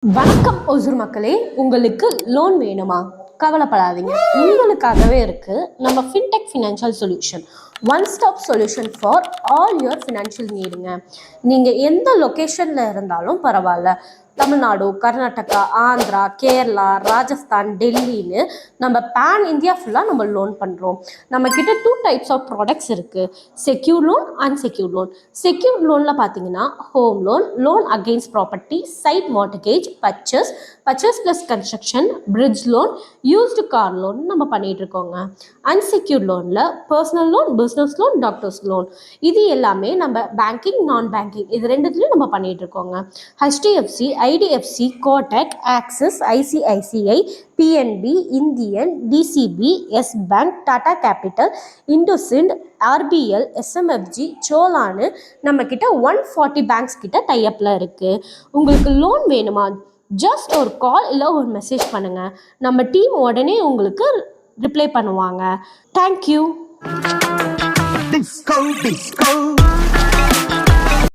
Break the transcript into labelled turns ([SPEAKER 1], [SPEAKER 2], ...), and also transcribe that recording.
[SPEAKER 1] வணக்கம் ஒசூர் மக்களே, உங்களுக்கு லோன் வேணுமா? கவலைப்படாதீங்க, உங்களுக்காகவே இருக்கு நம்ம fintech financial solution. One stop solution for all your financial நீடுங்க. நீங்கள் எந்த லொக்கேஷனில் இருந்தாலும் பரவாயில்ல, தமிழ்நாடு, கர்நாடகா, ஆந்திரா, கேரளா, ராஜஸ்தான், டெல்லின்னு நம்ம பேன் இந்தியா ஃபுல்லாக நம்ம லோன் பண்ணுறோம். நம்மக்கிட்ட 2 டைப்ஸ் ஆஃப் ப்ராடக்ட்ஸ் இருக்குது, secure loan, unsecure loan. Secure லோனில் பார்த்தீங்கன்னா home loan, loan against property, site mortgage, purchase plus construction, bridge loan, used car loan நம்ம பண்ணிகிட்டு இருக்கோங்க. அன்செக்யூர் லோனில் personal loan, business loan, doctors loan, இது எல்லாமே நம்ம பேங்கிங், நான் பேங்கிங் இது ரெண்டுத்துலையும் நம்ம பண்ணிகிட்டு இருக்கோங்க. HDFC, IDFC, Kotak, Axis, ICICI, PNB, Indian, DCB, Yes bank, Tata Capital, IndusInd, RBL, SMFG, சோலான்னு நம்மக்கிட்ட 140 பேங்க்ஸ் கிட்ட டைஅப்பில் இருக்குது. உங்களுக்கு லோன் வேணுமா? ஜஸ்ட் ஒரு கால் இல்லை ஒரு மெசேஜ் பண்ணுங்கள், நம்ம டீம் உடனே உங்களுக்கு ரிப்ளை பண்ணுவாங்க. தேங்க்யூ.